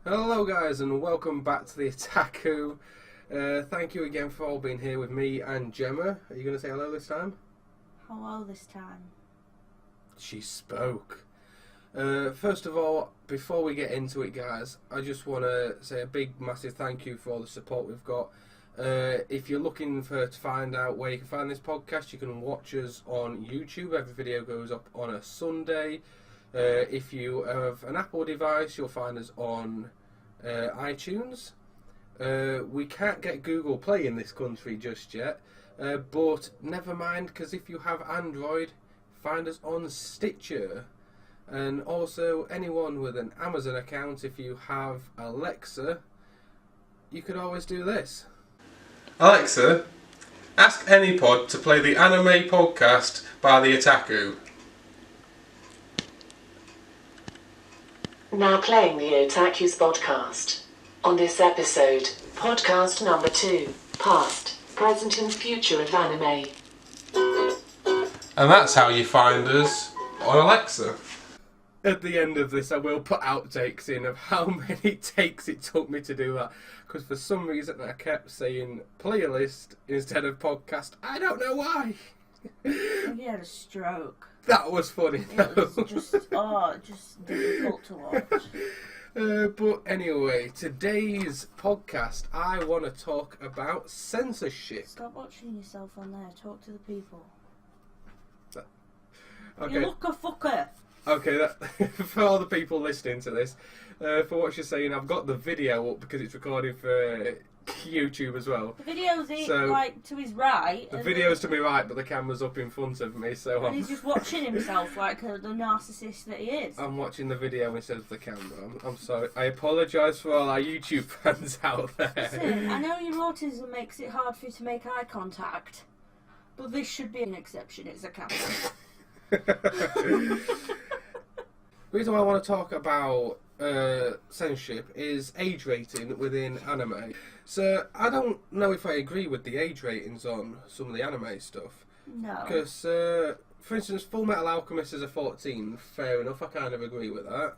Hello guys and welcome back to the Otaku. Thank you again for all being here with me and Gemma. Are you going to say hello this time? Hello this time. She spoke. First of all, before we get into it guys, I just want to say a big massive thank you for all the support we've got. If you're looking to find out where you can find this podcast, you can watch us on YouTube. Every video goes up on a Sunday. If you have an Apple device, you'll find us on iTunes. We can't get Google Play in this country just yet, but never mind, because if you have Android, find us on Stitcher. And also, anyone with an Amazon account, if you have Alexa, you could always do this. Alexa, ask AnyPod to play the anime podcast by the Otaku. Now playing the Otaku's podcast. On this episode, podcast number 2, past, present and future of anime. And that's how you find us on Alexa. At the end of this I will put outtakes in of how many takes it took me to do that. Because for some reason I kept saying playlist instead of podcast. I don't know why. You had a stroke. That was funny though. It was just difficult to watch. But anyway, today's podcast, I want to talk about censorship. Stop watching yourself on there. Talk to the people. Okay. You look a fucker. Okay, for all the people listening to this, for what you're saying, I've got the video up because it's recorded for YouTube as well. The video's to his right. The video's to my right, but the camera's up in front of me, so and he's just watching himself like the narcissist that he is. I'm watching the video instead of the camera. I'm sorry. I apologise for all our YouTube fans out there. Listen, I know your autism makes it hard for you to make eye contact, but this should be an exception. It's a camera. The reason why I want to talk about censorship is age rating within anime. So I don't know if I agree with the age ratings on some of the anime stuff. No. Because, for instance, Full Metal Alchemist is a 14. Fair enough, I kind of agree with that.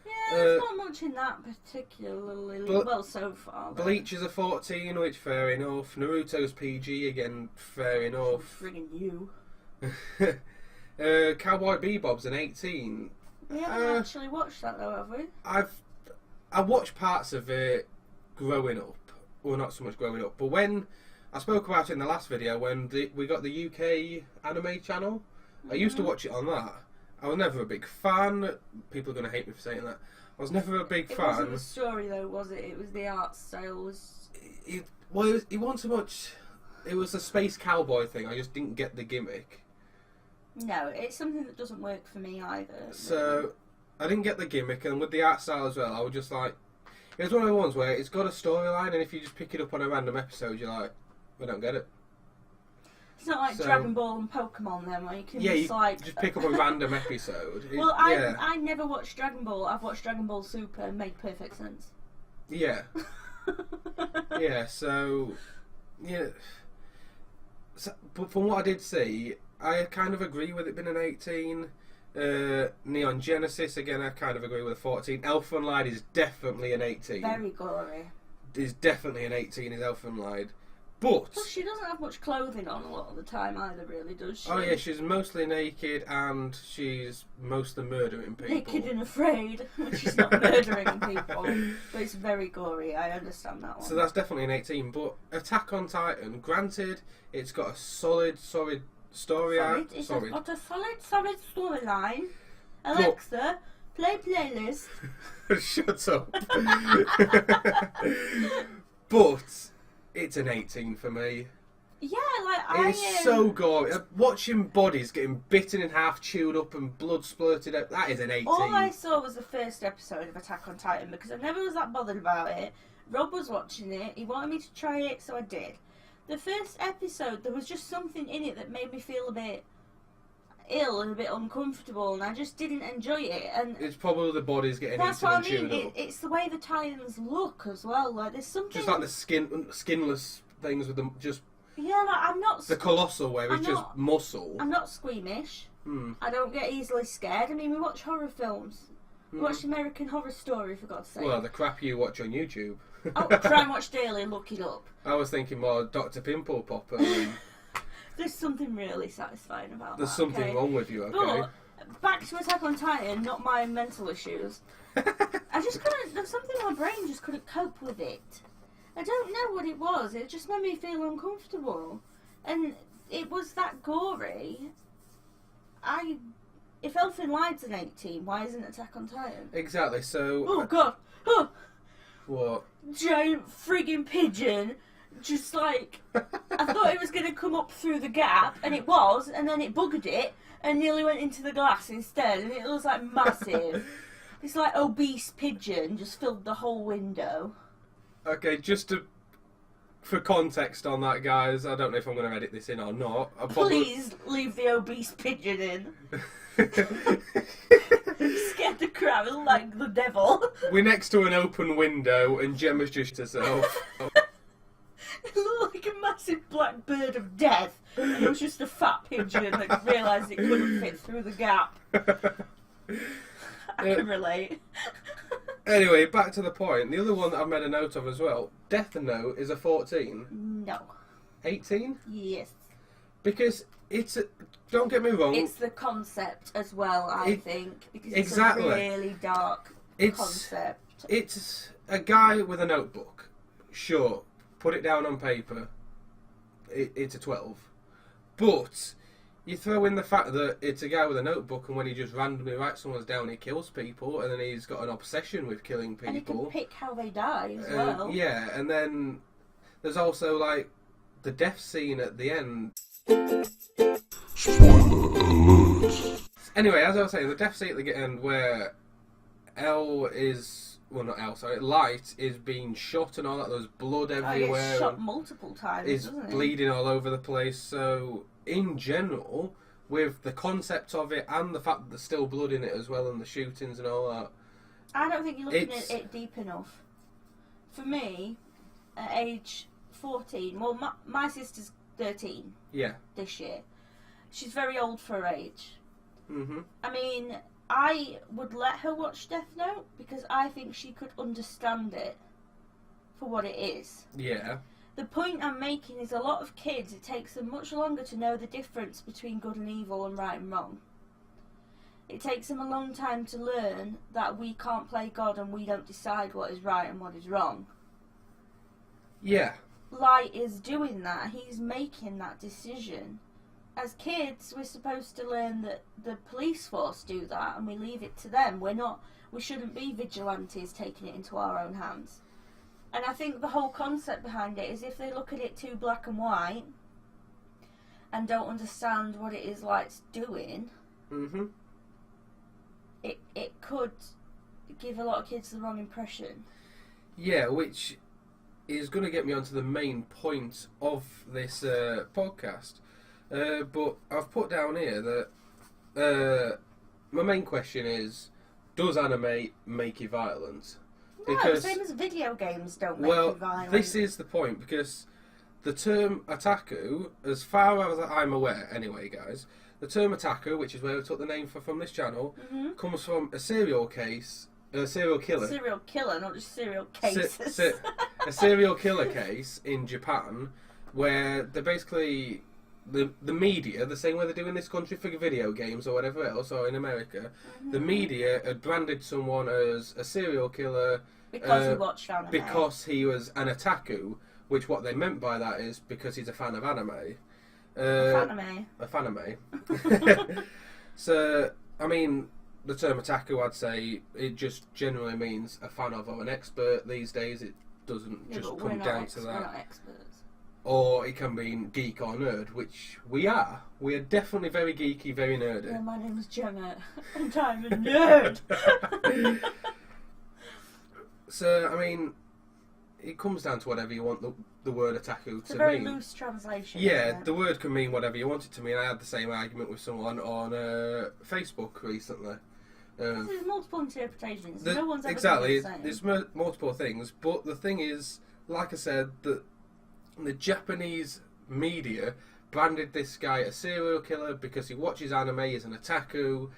Yeah, there's not much in that particularly. Well, so far. Though. Bleach is a 14, which fair enough. Naruto's PG, again, fair enough. Friggin' you. Cowboy Bebop's an 18. We haven't actually watched that though, have we? I watched parts of it growing up. Well, not so much growing up, but when I spoke about it in the last video, when we got the UK anime channel, I used to watch it on that. I was never a big fan. People are going to hate me for saying that. I was never a big fan. It wasn't the story though, was it? It was the art style. It wasn't so much. It was a space cowboy thing. I just didn't get the gimmick. No, it's something that doesn't work for me either. So, I didn't get the gimmick, and with the art style as well, I was just like... It was one of the ones where it's got a storyline, and if you just pick it up on a random episode, you're like, I don't get it. It's not like Dragon Ball and Pokemon then, where you can just pick up a random episode. I never watched Dragon Ball. I've watched Dragon Ball Super, and made perfect sense. Yeah. Yeah, so... Yeah. So, but from what I did see... I kind of agree with it being an 18. Neon Genesis, again, I kind of agree with a 14. Elfenlied is definitely an 18. Very gory. Is definitely an 18, is Elfenlied. But... Plus, she doesn't have much clothing on a lot of the time either, really, does she? Oh yeah, she's mostly naked and she's mostly murdering people. Naked and afraid, which is not murdering people. But it's very gory, I understand that one. So that's definitely an 18. But Attack on Titan, granted, it's got a solid story. It's got a solid storyline. Alexa, play playlist. Shut up. But it's an 18 for me. Yeah, it's so gory. Watching bodies getting bitten in half, chewed up, and blood splurted out. That is an 18. All I saw was the first episode of Attack on Titan because I never was that bothered about it. Rob was watching it. He wanted me to try it, so I did. The first episode, there was just something in it that made me feel a bit ill and a bit uncomfortable, and I just didn't enjoy it. And it's probably the bodies getting that's eaten what and I mean. chewed up. It's the way the Titans look as well. Like there's something just like the skinless things with them. Just I'm not the colossal where it's just muscle. I'm not squeamish. I don't get easily scared. I mean, we watch horror films. Watch American Horror Story, for God's sake. Well, the crap you watch on YouTube. Oh, try and watch daily and look it up. I was thinking more Dr. Pimple Popper. And There's something really satisfying about there's that. something wrong with you, okay? But back to Attack on Titan, not my mental issues. I just couldn't. There's something in my brain just couldn't cope with it. I don't know what it was. It just made me feel uncomfortable, and it was that gory. If Elfin Light's an 18, why isn't Attack on Titan? Exactly. So. Oh God! Oh, What? giant friggin' pigeon! Just like I thought it was going to come up through the gap, and it was, and then it buggered it and nearly went into the glass instead, and it was like massive. This like obese pigeon just filled the whole window. Okay, for context on that, guys, I don't know if I'm going to edit this in or not. Please leave the obese pigeon in. Scared the crap like the devil. We're next to an open window, and Gemma's just herself. It looked like a massive black bird of death, and it was just a fat pigeon that realised it couldn't fit through the gap. I can relate. Anyway, back to the point. The other one that I've made a note of as well, Death Note is a 14. No. 18? Yes. Because don't get me wrong. It's the concept as well, I think. Because it's exactly. a really dark concept. It's a guy with a notebook. Sure, put it down on paper. It's a 12. But you throw in the fact that it's a guy with a notebook, and when he just randomly writes someone's down, he kills people, and then he's got an obsession with killing people. And he can pick how they die as well. Yeah, and then there's also like the death scene at the end. Spoiler alert. Anyway, as I was saying, the death scene at the end where Light is being shot and all that. There's blood everywhere. He gets shot multiple times, Is doesn't he? bleeding all over the place. So, in general, with the concept of it and the fact that there's still blood in it as well, and the shootings and all that, I don't think you're looking at it deep enough. For me, at age 14, well, my sister's 13 this year. She's very old for her age. Mm-hmm. I mean, I would let her watch Death Note because I think she could understand it for what it is. Yeah. The point I'm making is a lot of kids, it takes them much longer to know the difference between good and evil and right and wrong. It takes them a long time to learn that we can't play God and we don't decide what is right and what is wrong. Yeah. Light is doing that. He's making that decision. As kids, we're supposed to learn that the police force do that, and we leave it to them. We shouldn't be vigilantes taking it into our own hands. And I think the whole concept behind it is if they look at it too black and white and don't understand what it is Light's doing, Mm-hmm. it could give a lot of kids the wrong impression. Yeah, which is going to get me onto the main point of this podcast. But I've put down here that my main question is, does anime make you violent? No, same as video games don't make you violent. This is the point, because the term otaku, as far as I'm aware anyway, guys, the term otaku, which is where we took the name from this channel, comes from a serial killer. Serial killer, not just serial cases. A serial killer case in Japan, where they're basically... The media, the same way they do in this country for video games or whatever else, or in America, the media had branded someone as a serial killer because he watched anime. Because he was an otaku, which what they meant by that is because he's a fan of anime. A fanime. So, I mean, the term otaku, I'd say, it just generally means a fan of or an expert. These days, it doesn't just come down to that. We're not experts. Or it can mean geek or nerd, which we are. We are definitely very geeky, very nerdy. Yeah, my name's Gemma, and I'm a nerd. So, I mean, it comes down to whatever you want the word otaku to mean. It's a very loose translation. Yeah, the word can mean whatever you want it to mean. I had the same argument with someone on Facebook recently. There's multiple interpretations. No one's ever exactly. the same. There's multiple things, but the thing is, like I said, that the Japanese media branded this guy a serial killer because he watches anime, he's an otaku,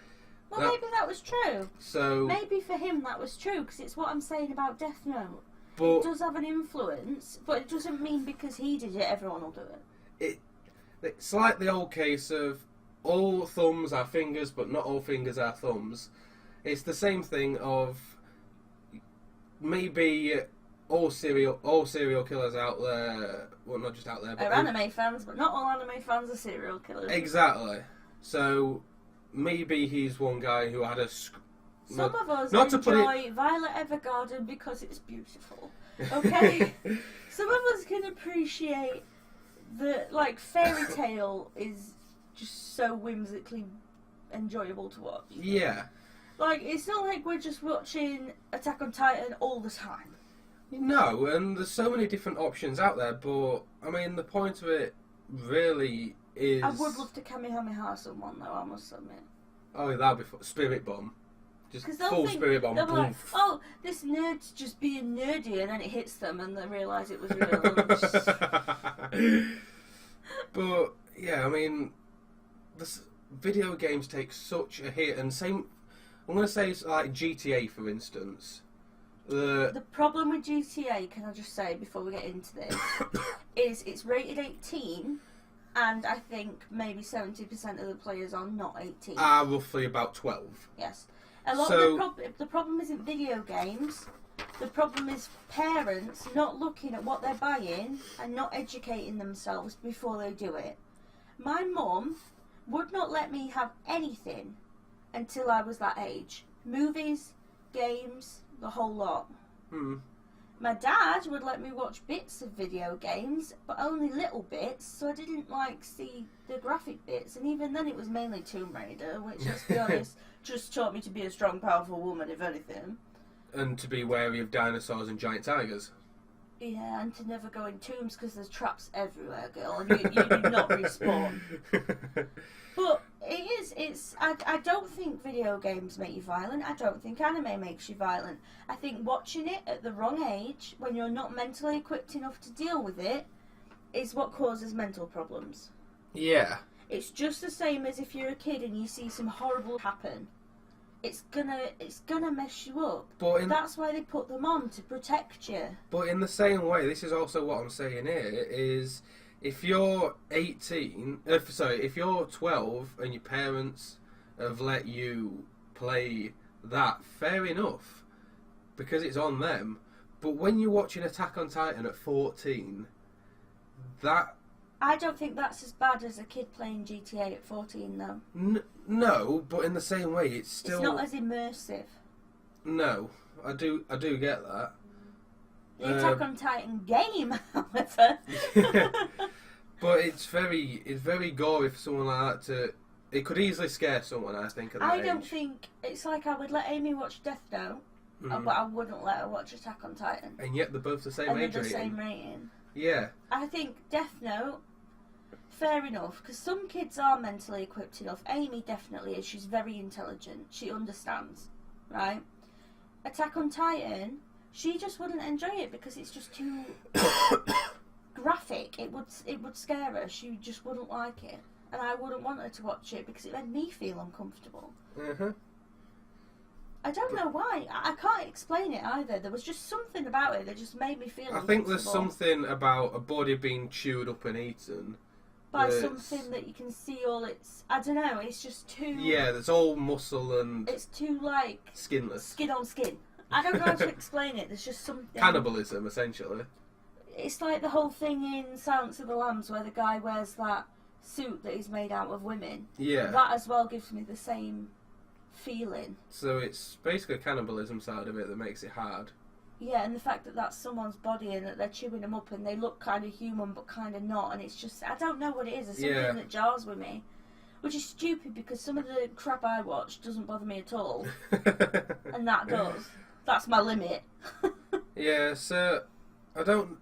Well, maybe that was true. So maybe for him that was true, because it's what I'm saying about Death Note. But it does have an influence, but it doesn't mean because he did it, everyone will do it. It's like the old case of all thumbs are fingers, but not all fingers are thumbs. It's the same thing of maybe all serial killers out there, well, not just out there, but They're anime fans, but not all anime fans are serial killers. Exactly. So maybe he's one guy who had a. Some of us enjoy Violet Evergarden because it's beautiful. Okay? Some of us can appreciate the, like, Fairy Tail is just so whimsically enjoyable to watch. Yeah. Like, it's not like we're just watching Attack on Titan all the time. No, and there's so many different options out there, but, I mean, the point of it really is... I would love to Kamehameha someone, though, I must admit. Oh, that'd be fun. Spirit Bomb. Just full Spirit Bomb. They'll be like, oh, this nerd's just being nerdy, and then it hits them, and they realise it was real. But, yeah, I mean, video games take such a hit, and same... I'm going to say, like, GTA, for instance. The problem with GTA, can I just say, before we get into this, is it's rated 18, and I think maybe 70% of the players are not 18. Are roughly about 12. Yes. A lot of the problem isn't video games. The problem is parents not looking at what they're buying and not educating themselves before they do it. My mum would not let me have anything until I was that age. Movies, games, the whole lot. My dad would let me watch bits of video games, but only little bits, so I didn't see the graphic bits, and even then it was mainly Tomb Raider, which, let's be honest, just taught me to be a strong, powerful woman, if anything. And to be wary of dinosaurs and giant tigers. Yeah, and to never go in tombs, because there's traps everywhere, girl, and you do not respawn. But I don't think video games make you violent. I don't think anime makes you violent. I think watching it at the wrong age, when you're not mentally equipped enough to deal with it, is what causes mental problems. Yeah. It's just the same as if you're a kid and you see some horrible happen. It's gonna mess you up. But that's why they put them on, to protect you. But in the same way, this is also what I'm saying here, is if you're 18, if you're 12 and your parents have let you play that, fair enough, because it's on them. But when you're watching Attack on Titan at 14, that... I don't think that's as bad as a kid playing GTA at 14, though. No, but in the same way, it's still... It's not as immersive. No, I do get that. The Attack on Titan game, however... But it's very gory for someone like that to... It could easily scare someone, I think, at that I don't think... It's like I would let Amy watch Death Note, but I wouldn't let her watch Attack on Titan. And yet they're both the same age rating. They're the same rating. Yeah. I think Death Note, fair enough, because some kids are mentally equipped enough. Amy definitely is. She's very intelligent. She understands, right? Attack on Titan, she just wouldn't enjoy it because it's just too graphic. It would scare her. She just wouldn't like it. And I wouldn't want her to watch it because it made me feel uncomfortable. I don't know why. I can't explain it either. There was just something about it that just made me feel uncomfortable. I think there's something about a body being chewed up and eaten. By something that you can see all its... I don't know, it's just too... Yeah, there's all muscle and... It's too, skinless. Skin on skin. I don't know how to explain it. There's just something... Cannibalism, essentially. It's like the whole thing in Silence of the Lambs where the guy wears that suit that is made out of women. Yeah. That as well gives me the same feeling. So it's basically a cannibalism side of it that makes it hard. Yeah, and the fact that that's someone's body and that they're chewing them up and they look kind of human but kind of not, and it's just, I don't know what it is. There's something that jars with me, which is stupid because some of the crap I watch doesn't bother me at all, and that does. That's my limit. Yeah, so I don't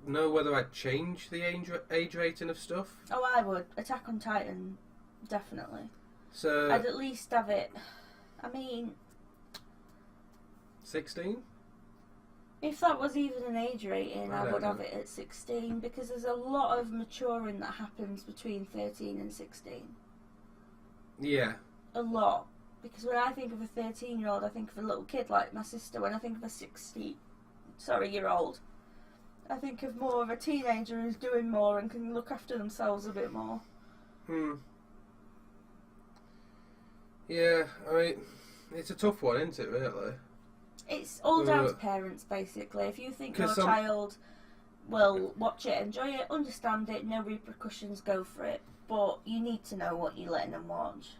know whether I'd change the age rating of stuff. Oh, I would. Attack on Titan, definitely. So I'd at least have it, 16? If that was even an age rating, I would have it at 16 because there's a lot of maturing that happens between 13 and 16. Yeah. A lot. Because when I think of a 13-year-old, I think of a little kid like my sister. When I think of a 60-year-old, I think of more of a teenager who's doing more and can look after themselves a bit more. Yeah, I mean, it's a tough one, isn't it, really? It's all down to parents, basically. If you think your child will watch it, enjoy it, understand it, no repercussions, go for it. But you need to know what you're letting them watch.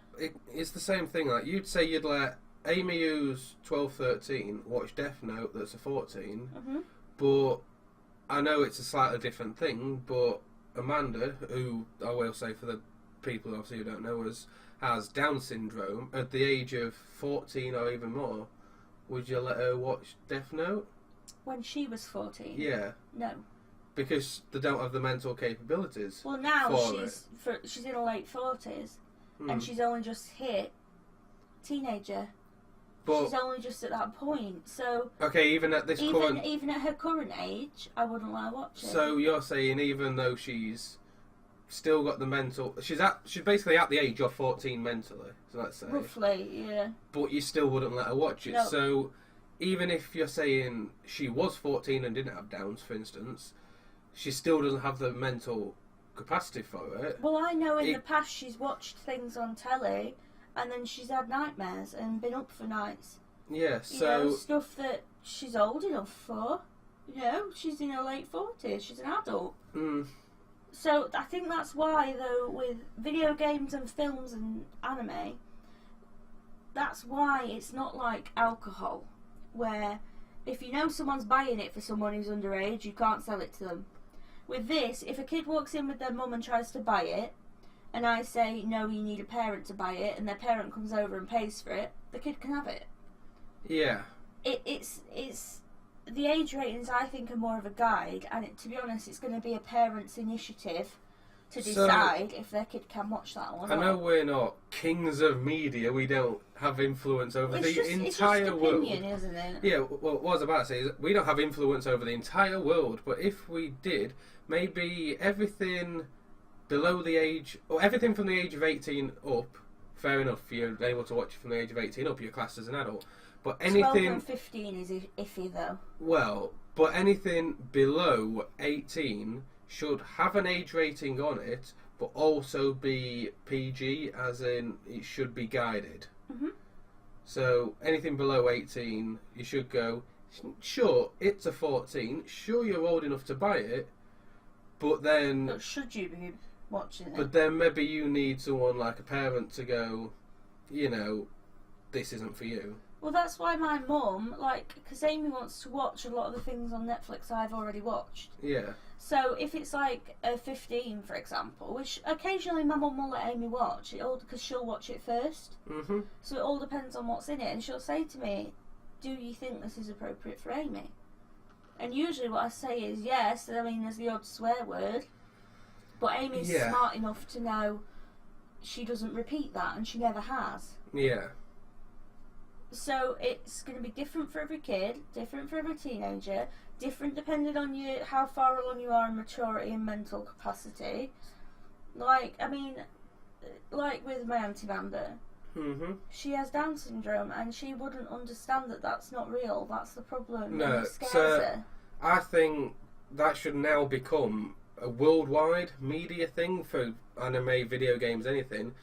It's the same thing. Like, you'd say you'd let Amy, who's 12, 13, watch Death Note that's a 14, but I know it's a slightly different thing, but Amanda, who I will say for the people obviously who don't know, has Down syndrome, at the age of 14 or even more, would you let her watch Death Note? When she was 14? Yeah. No. Because they don't have the mental capabilities. Well, now she's in her late 40s, and she's only just hit teenager. But she's only just at that point, so... Okay, even at this current... Even at her current age, I wouldn't let her watch it. So you're saying even though she's still got the mental... She's basically at the age of 14 mentally, so let's say. Roughly, yeah. But you still wouldn't let her watch it. No. So even if you're saying she was 14 and didn't have Downs, for instance, she still doesn't have the mental capacity for it. Well, I know in the past she's watched things on telly and then she's had nightmares and been up for nights. Yeah, so... You know, stuff that she's old enough for. You know, she's in her late 40s. She's an adult. So I think that's why, though, with video games and films and anime, that's why it's not like alcohol, where if you know someone's buying it for someone who's underage, you can't sell it to them. With this, if a kid walks in with their mum and tries to buy it, and I say, no, you need a parent to buy it, and their parent comes over and pays for it, the kid can have it. Yeah. It's the age ratings, I think, are more of a guide, and to be honest, it's going to be a parent's initiative to decide if their kid can watch that or not. I know we're not kings of media, we don't have influence over the entire world. It's just opinion, isn't it? Yeah, well, what I was about to say is we don't have influence over the entire world, but if we did, maybe everything below the age, or everything from the age of 18 up, fair enough, you're able to watch it from the age of 18 up, you're classed as an adult. But anything... 12 and 15 is iffy, though. Well, but anything below 18 should have an age rating on it, but also be PG, as in it should be guided. So anything below 18, you should go, sure, it's a 14, sure you're old enough to buy it, but then... But should you be watching it? But then maybe you need someone like a parent to go, you know, this isn't for you. Well, that's why my mum, because Amy wants to watch a lot of the things on Netflix I've already watched. Yeah. So if it's like a 15, for example, which occasionally my mum will let Amy watch, because she'll watch it first. So it all depends on what's in it, and she'll say to me, do you think this is appropriate for Amy? And usually what I say is yes. I mean, there's the odd swear word, but Amy's smart enough to know she doesn't repeat that, and she never has. Yeah. So it's going to be different for every kid, different for every teenager, different depending on how far along you are in maturity and mental capacity. Like with my Auntie Amanda, she has Down syndrome, and she wouldn't understand that that's not real. That's the problem. No, and it scares her. I think that should now become a worldwide media thing for anime, video games, anything.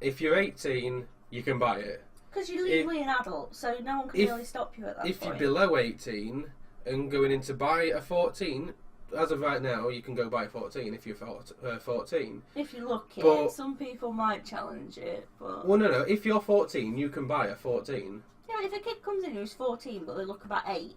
If you're 18, you can buy it. Because you're legally an adult, so no one can really stop you at that point. If you're below 18 and going in to buy a 14, as of right now, you can go buy a 14 if you're 14. If you're lucky. But, some people might challenge it, but... Well, no. If you're 14, you can buy a 14. Yeah, if a kid comes in who's 14 but they look about 8,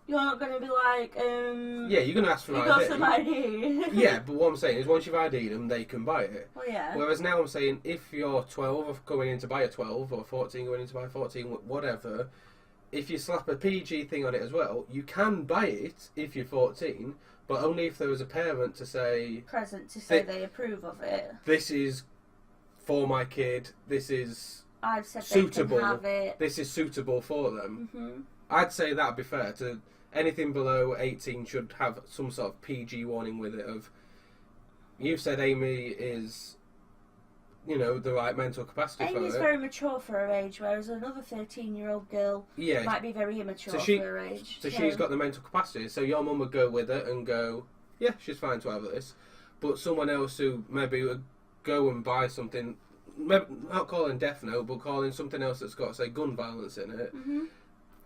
you're not going to be like, Yeah, you're going to ask for ID. ID. You got some ID. Yeah, but what I'm saying is once you've ID'd them, they can buy it. Well, yeah. Whereas now I'm saying if you're 12 going in to buy a 12, or 14 going in to buy a 14, whatever, if you slap a PG thing on it as well, you can buy it if you're 14, but only if there was a parent to say... Present to say they approve of it. This is for my kid, this is I've said suitable, they can have it. This is suitable for them. I'd say that'd be fair. To anything below 18 should have some sort of PG warning with it of... You've said Amy is the right mental capacity for Amy's it. very mature for her age, whereas another 13-year-old girl might be very immature for her age. So she's got the mental capacity. So your mum would go with it and go, yeah, she's fine to have this. But someone else who maybe would go and buy something, maybe not calling Death Note, but calling something else that's got, say, gun violence in it,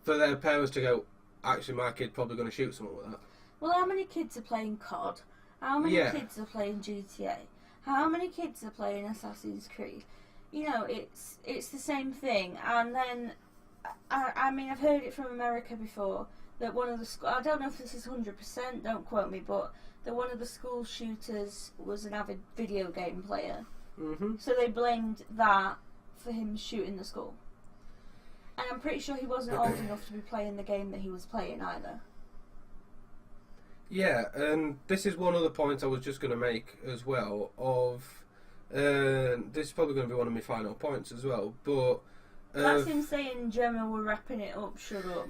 for their parents to go, actually, my kid's probably going to shoot someone with that. Well, how many kids are playing COD? How many kids are playing GTA? How many kids are playing Assassin's Creed? It's the same thing. And then, I mean, I've heard it from America before, that one of the I don't know if this is 100%, don't quote me, but that one of the school shooters was an avid video game player. So they blamed that for him shooting the school. And I'm pretty sure he wasn't old enough to be playing the game that he was playing either. Yeah, and this is one other point I was just going to make as well. This is probably going to be one of my final points as well. But that's him saying, Gemma, we're wrapping it up. Shut up.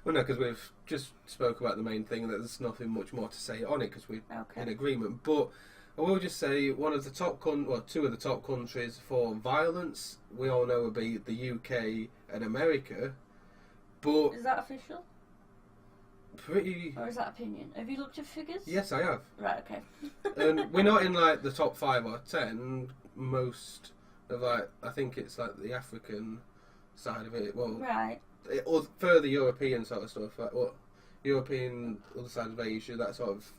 Well, no, because we've just spoke about the main thing. There's nothing much more to say on it because we're in agreement. But I will just say two of the top countries for violence we all know would be the UK and America. But is that official? Pretty. Or is that opinion? Have you looked at figures? Yes, I have. Right, okay. And we're not in like the top 5 or 10. Most of I think it's like the African side of it. Well, right. Or further European sort of stuff, like what European other side of Asia, that sort of.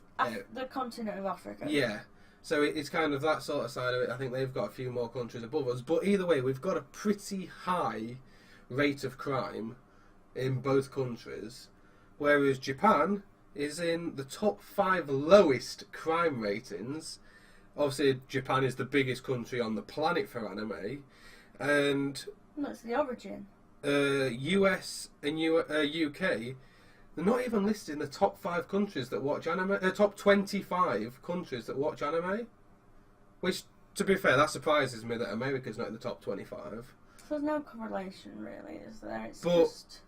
The continent of Africa. Yeah. So it's kind of that sort of side of it. I think they've got a few more countries above us, but either way, we've got a pretty high rate of crime in both countries. Whereas Japan is in the top 5 lowest crime ratings. Obviously, Japan is the biggest country on the planet for anime. And that's the origin. US and UK, they're not even listed in the top 5 countries that watch anime. Top 25 countries that watch anime. Which, to be fair, that surprises me that America's not in the top 25. There's no correlation, really, is there?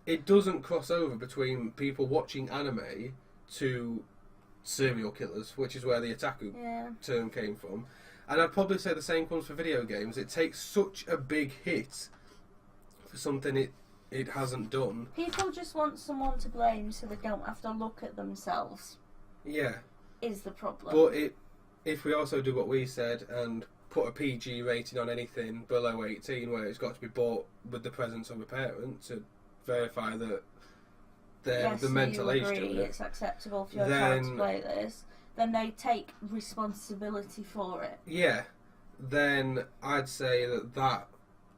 It doesn't cross over between people watching anime to serial killers, which is where the otaku term came from. And I'd probably say the same comes for video games. It takes such a big hit for something it hasn't done. People just want someone to blame so they don't have to look at themselves. Yeah. Is the problem. But if we also do what we said and put a PG rating on anything below 18, where it's got to be bought with the presence of a parent to verify that they're the mental age to it, it's acceptable for your child to play this, then they take responsibility for it. Yeah, then I'd say that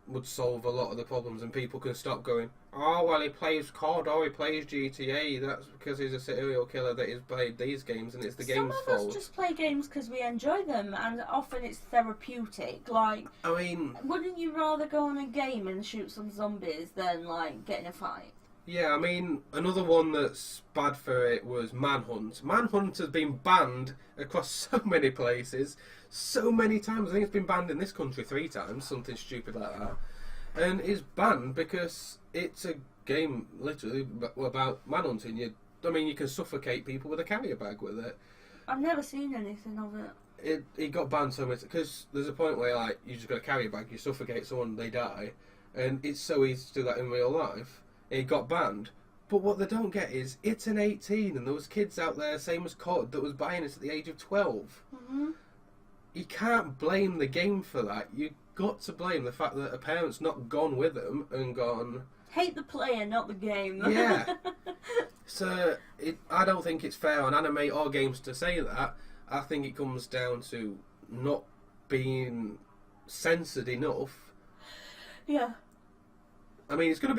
would solve a lot of the problems, and people can stop going, oh, well, he plays COD or he plays GTA, that's because he's a serial killer that has played these games and it's the game's fault. Some of us just play games because we enjoy them, and often it's therapeutic. Like, I mean, wouldn't you rather go on a game and shoot some zombies than, like, get in a fight? Yeah, I mean, another one that's bad for it was Manhunt. Manhunt has been banned across so many places, so many times. I think it's been banned in this country 3 times, something stupid like that. And it's banned because it's a game, literally, about manhunting. You can suffocate people with a carrier bag with it. I've never seen anything of it. It got banned so much, because there's a point where, like, you just got a carrier bag, you suffocate someone, they die. And it's so easy to do that in real life. It got banned. But what they don't get is, it's an 18, and there was kids out there, same as COD, that was buying it at the age of 12. Mm-hmm. You can't blame the game for that. You've got to blame the fact that a parent's not gone with them and gone... Hate the player, not the game. Yeah. So, I don't think it's fair on anime or games to say that. I think it comes down to not being censored enough. Yeah. I mean, it's gonna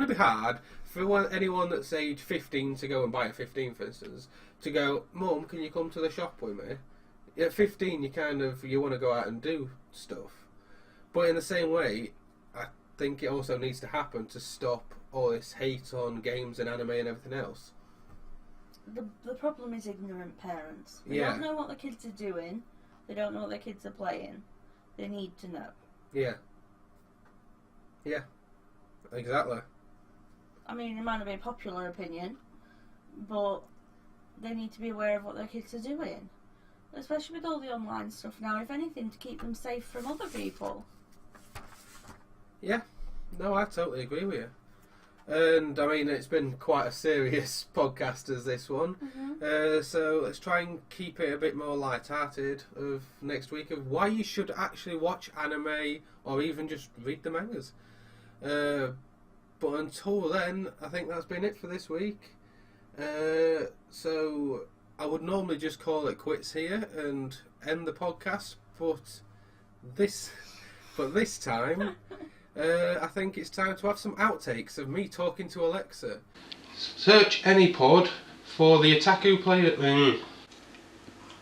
be hard for anyone that's age 15 to go and buy a 15, for instance, to go, Mum, can you come to the shop with me? At 15, you want to go out and do stuff. But in the same way, I think it also needs to happen to stop all this hate on games and anime and everything else. The problem is ignorant parents. They don't know what the kids are doing. They don't know what their kids are playing. They need to know. Yeah. Yeah. Exactly. I mean, it might not be a popular opinion, but they need to be aware of what their kids are doing. especially with all the online stuff now, if anything, to keep them safe from other people. Yeah, no, I totally agree with you. And I mean, it's been quite a serious podcast as this one. So let's try and keep it a bit more light-hearted of next week of why you should actually watch anime or even just read the mangas. But until then, I think that's been it for this week. So I would normally just call it quits here and end the podcast, but this time, I think it's time to have some outtakes of me talking to Alexa. Search any pod for the Otaku player.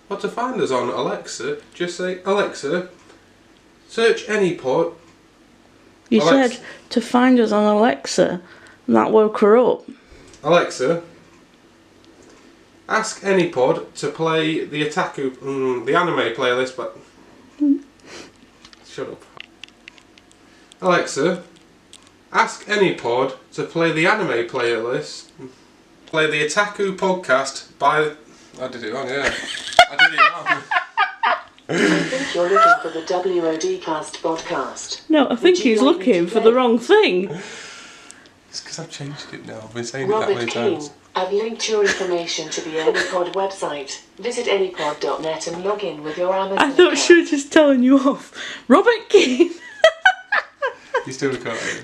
What to find us on Alexa? Just say, Alexa, search any pod. You Alexa. said to find us on Alexa, and that woke her up. Alexa, ask any pod to play the Otaku, the anime playlist, but... Shut up. Alexa, ask any pod to play the anime playlist. Play the Otaku podcast by... I did it wrong, yeah. I did it wrong. I think you're looking for the WODcast podcast. No, I think he's looking for the wrong thing. It's because I've changed it now. I've been saying it that Robert many King, times. I've linked your information to the AnyPod website. Visit anypod.net and log in with your Amazon I thought account. she was just telling you off. Robert King. You still recording?